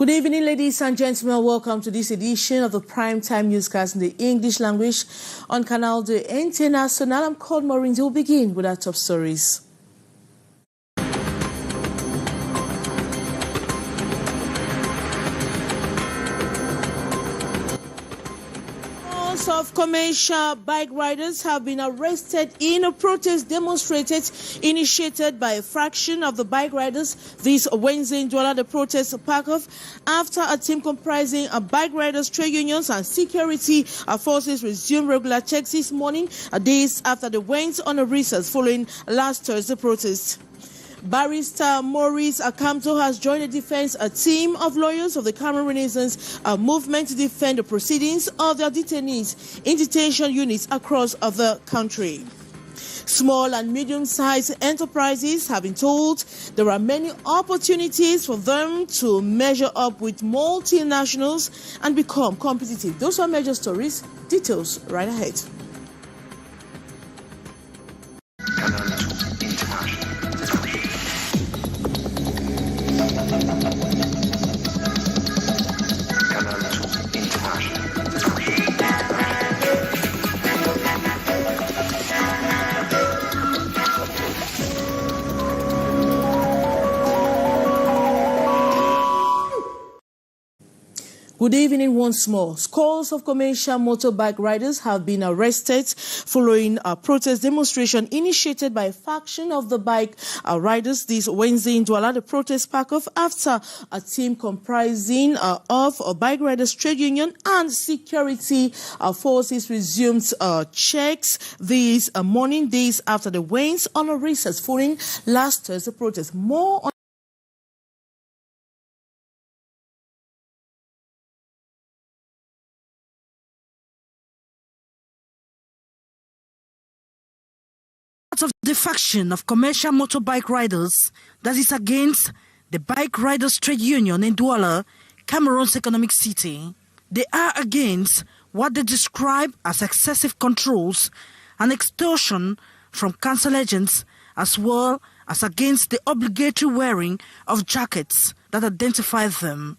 Good evening, ladies and gentlemen. Welcome to this edition of the Primetime Newscast in the English language on Canal International. I'm called Maureen. We'll begin with our top stories. Of commercial bike riders have been arrested in a protest demonstrated initiated by a fraction of the bike riders this Wednesday in Douala. The protest sparked off after a team comprising bike riders, trade unions and security forces resumed regular checks this morning, days after they went on a recess following last Thursday protest. Barrister Maurice Akamto has joined the defense team of lawyers of the Cameroon Renaissance movement to defend the proceedings of their detainees in detention units across the country. Small and medium-sized enterprises have been told there are many opportunities for them to measure up with multinationals and become competitive. Those are major stories. Details right ahead. Good evening once more. Scores of commercial motorbike riders have been arrested following a protest demonstration initiated by a faction of the bike riders this Wednesday in Douala. The protest sparked off after a team comprising of bike riders, trade union and security forces resumed checks this morning, days after the went on a recess following last Thursday protest. More on of the faction of commercial motorbike riders that is against the bike riders trade union in Douala, Cameroon's economic city. They are against what they describe as excessive controls and extortion from council agents, as well as against the obligatory wearing of jackets that identify them.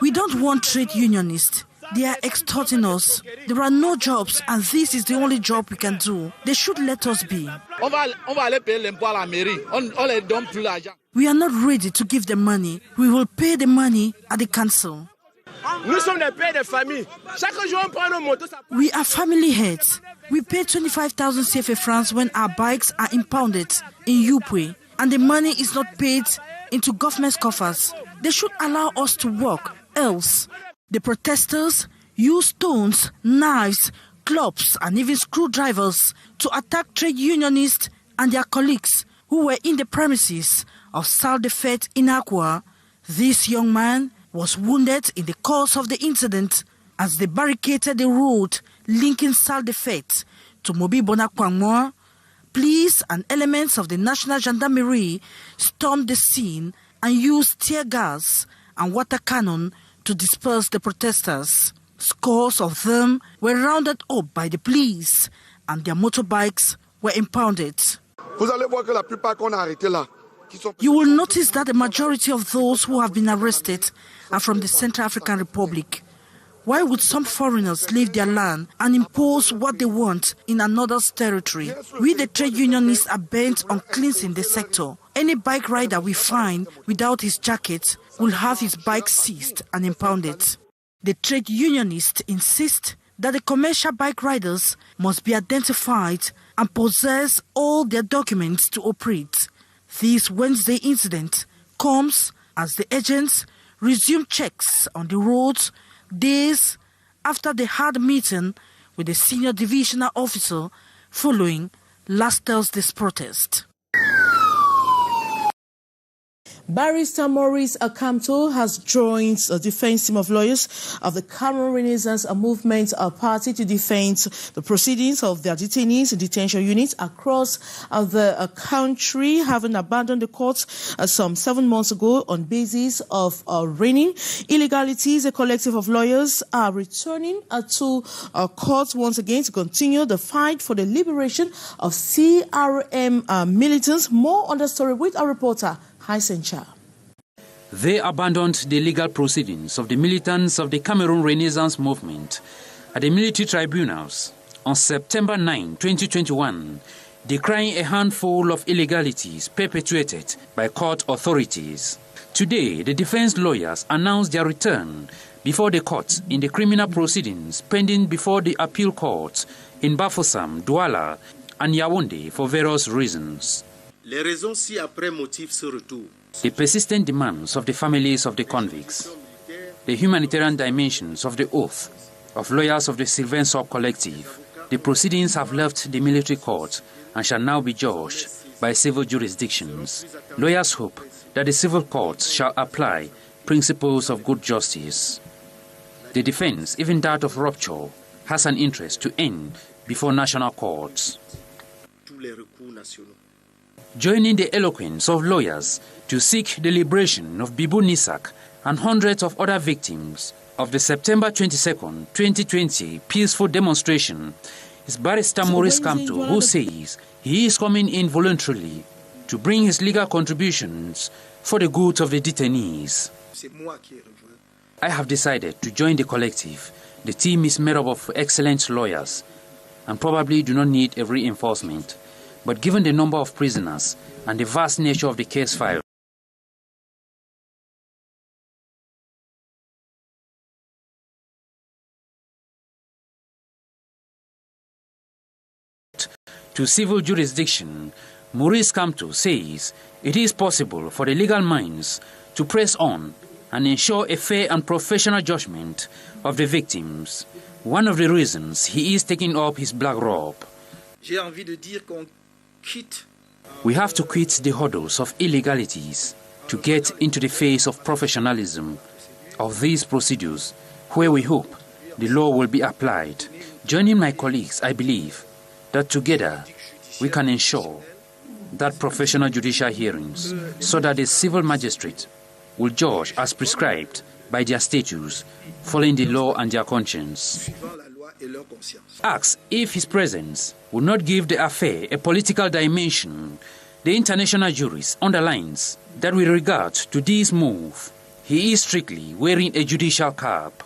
We don't want trade unionists. They are extorting us. There are no jobs, and this is the only job we can do. They should let us be. We are not ready to give them money. We will pay the money at the council. We are family heads. We pay 25,000 CFA francs when our bikes are impounded in Yupwe, and the money is not paid into government's coffers. They should allow us to work, else. The protesters used stones, knives, clubs, and even screwdrivers to attack trade unionists and their colleagues who were in the premises of Salle des Fêtes in Aqua. This young man was wounded in the course of the incident as they barricaded the road linking Salle des Fêtes to Mobi Bonakwangmoa. Police and elements of the National Gendarmerie stormed the scene and used tear gas and water cannon to disperse the protesters. Scores of them were rounded up by the police and their motorbikes were impounded. You will notice that the majority of those who have been arrested are from the Central African Republic. Why would some foreigners leave their land and impose what they want in another's territory? We, the trade unionists, are bent on cleansing the sector. Any bike rider we find without his jacket will have his bike seized and impounded. The trade unionists insist that the commercial bike riders must be identified and possess all their documents to operate. This Wednesday incident comes as the agents resume checks on the roads days after they had a meeting with the senior divisional officer following last Thursday's protest. Barrister Maurice Akamto has joined a defense team of lawyers of the Cameroon Renaissance movement party to defend the proceedings of their detainees in detention units across the country, having abandoned the courts some 7 months ago on basis of reigning illegalities. A collective of lawyers are returning to courts once again to continue the fight for the liberation of CRM militants. More on the story with our reporter, Hisencha. They abandoned the legal proceedings of the militants of the Cameroon Renaissance movement at the military tribunals on September 9, 2021, decrying a handful of illegalities perpetuated by court authorities. Today, the defense lawyers announced their return before the court in the criminal proceedings pending before the appeal courts in Bafoussam, Douala, and Yaoundé for various reasons. Les raisons ci-après motivent ce retour. The persistent demands of the families of the convicts, the humanitarian dimensions of the oath of lawyers of the Sylvain Sop Collective. The proceedings have left the military court and shall now be judged by civil jurisdictions. Lawyers hope that the civil courts shall apply principles of good justice. The defense, even that of rupture, has an interest to end before national courts. Joining the eloquence of lawyers to seek the liberation of Bibu Nisak and hundreds of other victims of the September 22, 2020 peaceful demonstration is Barrister Maurice Kamto, who says he is coming in voluntarily to bring his legal contributions for the good of the detainees. I have decided to join the collective. The team is made up of excellent lawyers and probably do not need a reinforcement. But given the number of prisoners and the vast nature of the case file, to civil jurisdiction, Maurice Kamto says it is possible for the legal minds to press on and ensure a fair and professional judgment of the victims. One of the reasons he is taking up his black robe. We have to quit the hurdles of illegalities to get into the phase of professionalism of these procedures, where we hope the law will be applied. Joining my colleagues, I believe that together we can ensure that professional judicial hearings, so that the civil magistrate will judge as prescribed by their statutes, following the law and their conscience. Asks if his presence will not give the affair a political dimension, the international jurist underlines that with regard to this move, he is strictly wearing a judicial cap.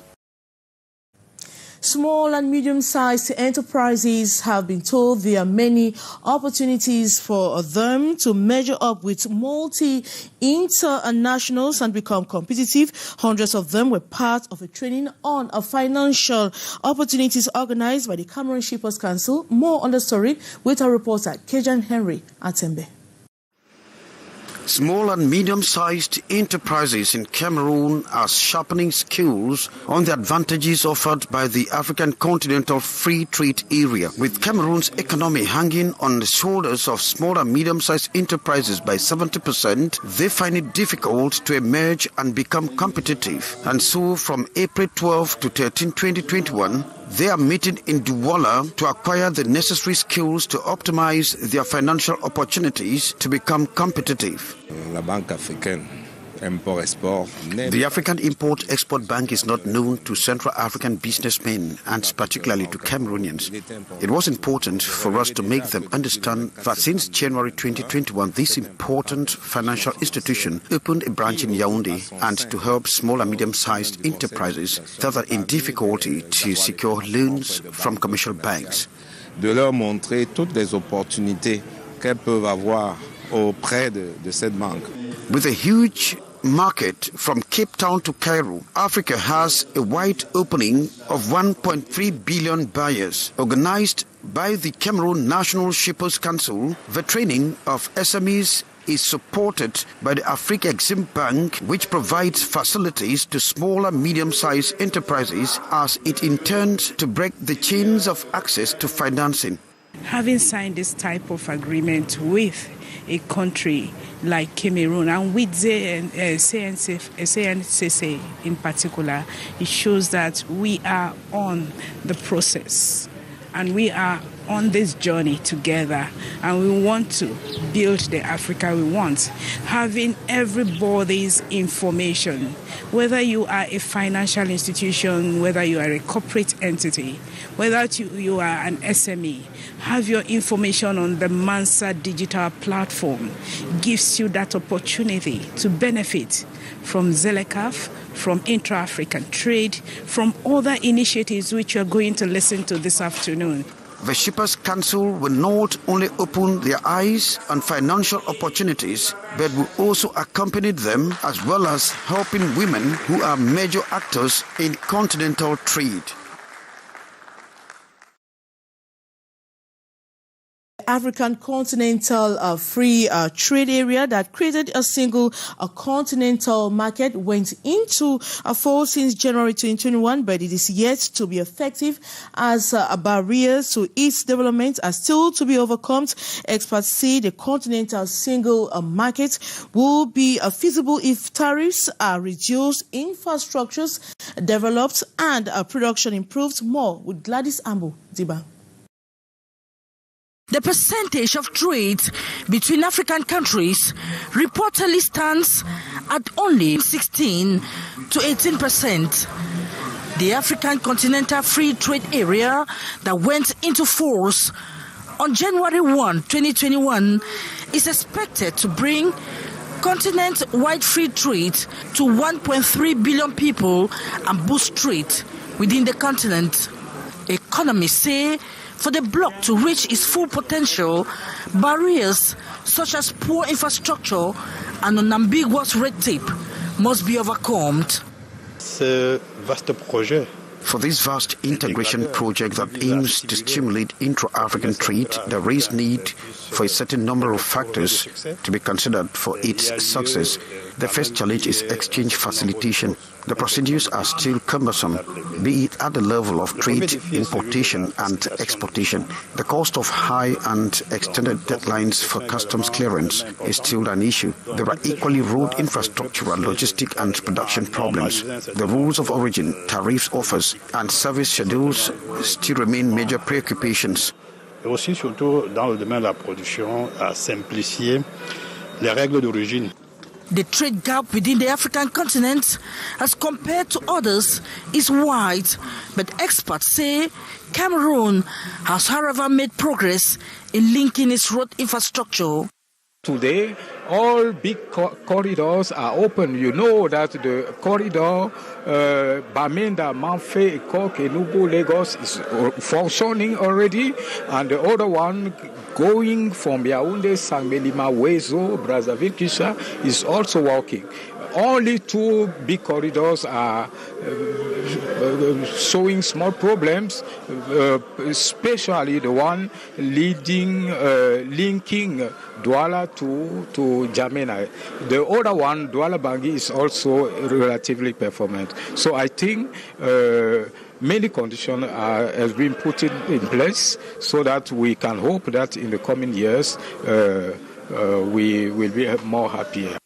Small and medium-sized enterprises have been told there are many opportunities for them to measure up with multi-internationals and become competitive. Hundreds of them were part of a training on financial opportunities organized by the Cameroon Shippers Council. More on the story with our reporter, Kejan Henry Atembe. Small and medium-sized enterprises in Cameroon are sharpening skills on the advantages offered by the African Continental Free Trade Area. With Cameroon's economy hanging on the shoulders of small and medium-sized enterprises by 70%, they find it difficult to emerge and become competitive. And so from April 12 to 13, 2021, they are meeting in Douala to acquire the necessary skills to optimize their financial opportunities to become competitive. The African Import-Export Bank is not known to Central African businessmen and particularly to Cameroonians. It was important for us to make them understand that since January 2021, this important financial institution opened a branch in Yaoundé and to help small and medium-sized enterprises that are in difficulty to secure loans from commercial banks. De leur montrer toutes les opportunités qu'elles peuvent avoir auprès de cette banque. With a huge market from Cape Town to Cairo, Africa has a wide opening of 1.3 billion buyers. Organized by the Cameroon National Shippers Council, the training of SMEs is supported by the Africa Exim Bank, which provides facilities to small and medium-sized enterprises as it intends to break the chains of access to financing. Having signed this type of agreement with a country like Cameroon and with the CNCC in particular, it shows that we are on the process and we are on this journey together, and we want to build the Africa we want. Having everybody's information, whether you are a financial institution, whether you are a corporate entity, whether you are an SME, have your information on the Mansa digital platform gives you that opportunity to benefit from ZLECAf, from intra-African trade, from other initiatives which you are going to listen to this afternoon. The Shippers Council will not only open their eyes on financial opportunities, but will also accompany them, as well as helping women who are major actors in continental trade. African Continental Free Trade Area that created a single continental market went into force since January 2021, but it is yet to be effective as barriers to its development are still to be overcome. Experts say the continental single market will be feasible if tariffs are reduced, infrastructures developed, and production improved. More with Gladys Ambo Diba. The percentage of trade between African countries reportedly stands at only 16 to 18%. The African Continental Free Trade Area that went into force on January 1, 2021 is expected to bring continent-wide free trade to 1.3 billion people and boost trade within the continent. Economists say for the bloc to reach its full potential, barriers such as poor infrastructure and unambiguous red tape must be overcome. For this vast integration project that aims to stimulate intra-African trade, there is need for a certain number of factors to be considered for its success. The first challenge is exchange facilitation. The procedures are still cumbersome, be it at the level of trade, importation and exportation. The cost of high and extended deadlines for customs clearance is still an issue. There are equally road infrastructure and logistic and production problems. The rules of origin, tariffs, offers and service schedules still remain major preoccupations. Et aussi, surtout dans le domaine de la production, à simplifier les règles d'origine. The trade gap within the African continent, as compared to others, is wide, but experts say Cameroon has, however, made progress in linking its road infrastructure. Today, all big corridors are open. You know that the corridor Bamenda, Manfé, Ekok, Enugu, Lagos is functioning already, and the other one going from Yaoundé, Sangbelima, Wezo, Brazzaville, Kisha is also working. Only two big corridors are showing small problems, especially the one linking Douala to Jamena. The other one, Douala Bangui, is also relatively performant. So I think many conditions have been put in place so that we can hope that in the coming years we will be more happier.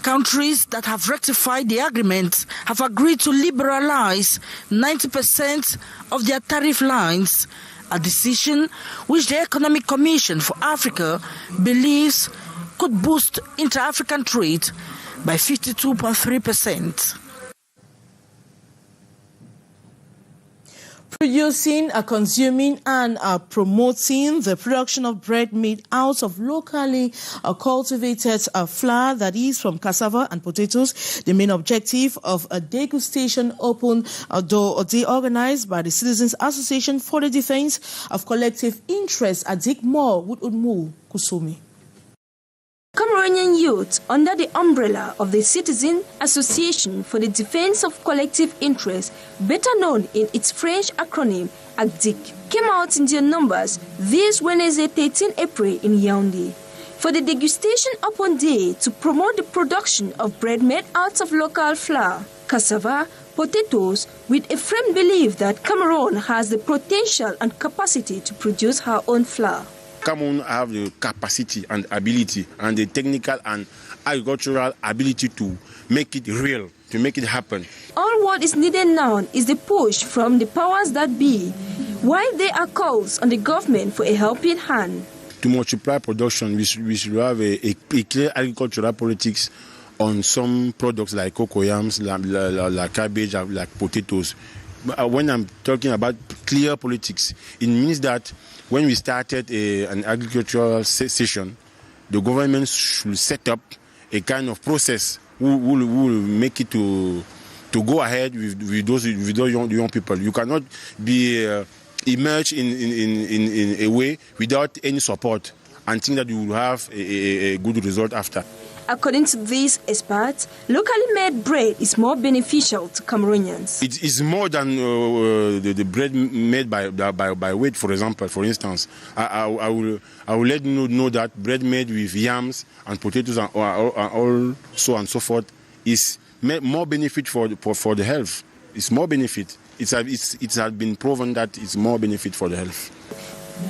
Countries that have rectified the agreement have agreed to liberalize 90% of their tariff lines, a decision which the Economic Commission for Africa believes could boost inter-African trade by 52.3%. Producing, consuming and promoting the production of bread made out of locally cultivated flour, that is from cassava and potatoes. The main objective of a degustation open door day organized by the Citizens Association for the Defense of Collective Interests at Dikmore with Udmu Kusumi. Cameroonian youth, under the umbrella of the Citizen Association for the Defense of Collective Interests, better known in its French acronym ACDIC, came out in their numbers this Wednesday, 13 April in Yaoundé for the degustation open day to promote the production of bread made out of local flour, cassava, potatoes, with a firm belief that Cameroon has the potential and capacity to produce her own flour. Cameroon have the capacity and ability and the technical and agricultural ability to make it real, to make it happen. All what is needed now is the push from the powers that be, while there are calls on the government for a helping hand. To multiply production, we should have a clear agricultural politics on some products like cocoyams, like cabbage, like potatoes. When I'm talking about clear politics, it means that when we started an agricultural session, the government should set up a kind of process who will make it to go ahead with those young people. You cannot be immersed in a way without any support and think that you will have a good result after. According to these experts, locally made bread is more beneficial to Cameroonians. It is more than the bread made by weight, for instance. I will let you know that bread made with yams and potatoes and all so and so forth is more benefit for the health. It's more benefit. It has been proven that it's more benefit for the health.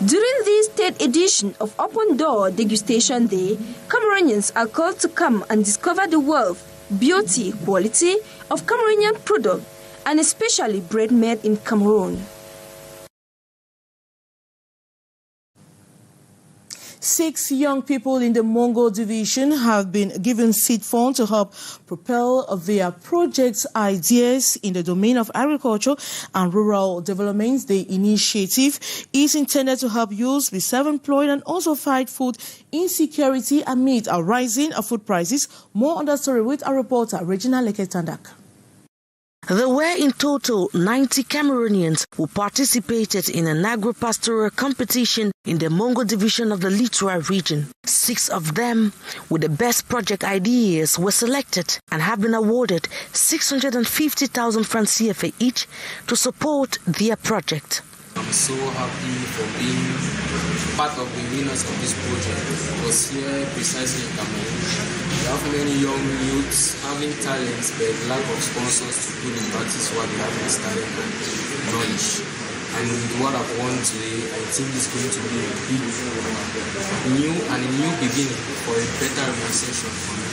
During this third edition of Open Door Degustation Day, Cameroonians are called to come and discover the wealth, beauty, quality of Cameroonian product, and especially bread made in Cameroon. 6 young people in the Mongo division have been given seed funds to help propel their projects ideas in the domain of agriculture and rural development. The initiative is intended to help youth be self-employed and also fight food insecurity amid a rising of food prices. More on that story with our reporter, Regina Leketandak. There were in total 90 Cameroonians who participated in an agro-pastoral competition in the Mongo division of the Littoral region. 6 of them with the best project ideas were selected and have been awarded 650,000 francs CFA each to support their project. I'm so happy for being part of the winners of this project. It was here precisely in Cameroon. We have many young youths having talents but lack of sponsors to put in practice what they have in talent and knowledge. And with what I've won today, I think it's going to be a new beginning for a better realization for me.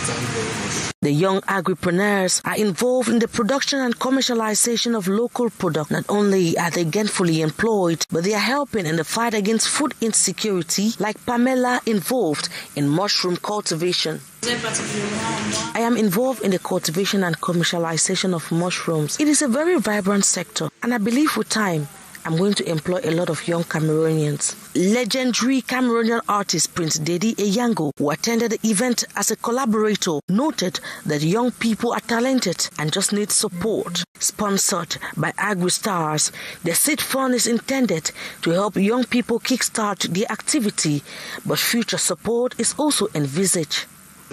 Thank you very much. The young agripreneurs are involved in the production and commercialization of local products. Not only are they gainfully employed, but they are helping in the fight against food insecurity, like Pamela involved in mushroom cultivation. I am involved in the cultivation and commercialization of mushrooms. It is a very vibrant sector, and I believe with time, I'm going to employ a lot of young Cameroonians. Legendary Cameroonian artist Prince Dedi Eyango, who attended the event as a collaborator, noted that young people are talented and just need support. Sponsored by AgriStars, the seed fund is intended to help young people kickstart their activity, but future support is also envisaged.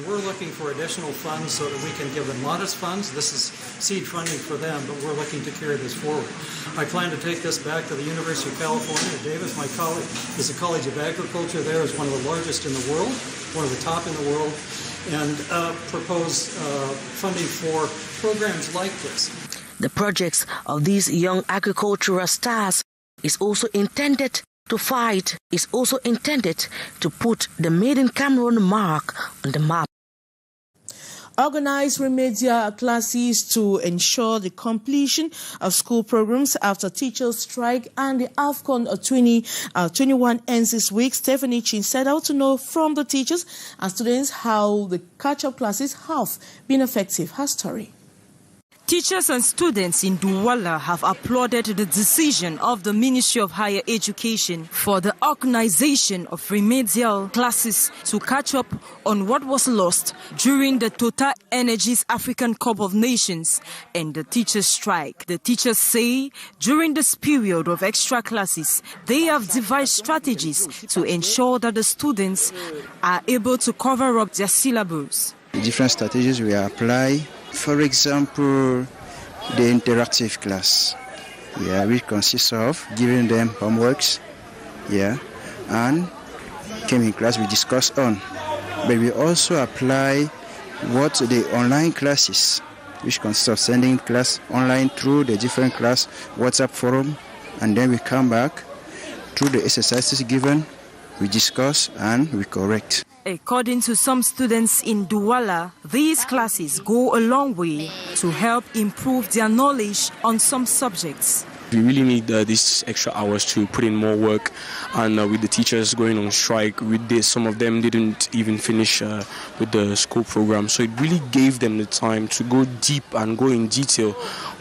We're looking for additional funds so that we can give them modest funds. This is seed funding for them, but we're looking to carry this forward. I plan to take this back to the University of California. Davis, my colleague, is the College of Agriculture there, is one of the largest in the world, one of the top in the world, and propose funding for programs like this. The projects of these young agricultural stars is also intended to put the Made in Cameroon mark on the map. Organize remedial classes to ensure the completion of school programs after teachers' strike and the AFCON 2021 ends this week. Stephanie Chin set out to know from the teachers and students how the catch-up classes have been effective. Her story. Teachers and students in Douala have applauded the decision of the Ministry of Higher Education for the organization of remedial classes to catch up on what was lost during the Total Energies African Cup of Nations and the teachers' strike. The teachers say during this period of extra classes, they have devised strategies to ensure that the students are able to cover up their syllabus. Different strategies we apply. For example, the interactive class, which consists of giving them homeworks, and came in class we discuss on. But we also apply what the online classes, which consists of sending class online through the different class WhatsApp forum, and then we come back through the exercises given, we discuss and we correct. According to some students in Douala, these classes go a long way to help improve their knowledge on some subjects. We really need these extra hours to put in more work, and with the teachers going on strike, with this, some of them didn't even finish with the school program, so it really gave them the time to go deep and go in detail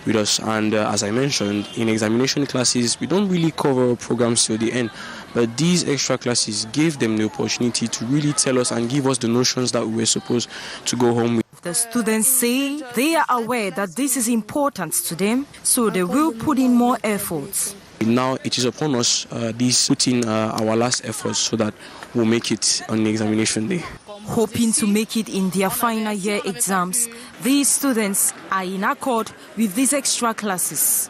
with us. And as I mentioned, in examination classes, we don't really cover programs till the end, but these extra classes gave them the opportunity to really tell us and give us the notions that we were supposed to go home with. The students say they are aware that this is important to them, so they will put in more efforts. Now it is upon us, this put in our last efforts so that we'll make it on the examination day. Hoping to make it in their final year exams, these students are in accord with these extra classes.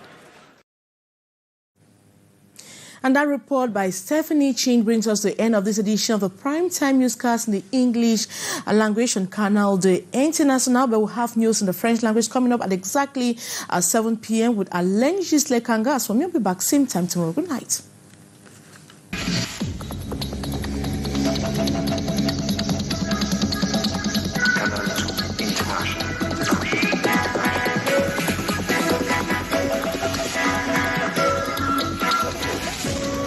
And that report by Stephanie Chin brings us to the end of this edition of the Primetime Newscast in the English language on Canal de International. But we'll have news in the French language coming up at exactly 7 p.m. with Alain Gisle Kangas. So we'll be back same time tomorrow. Good night.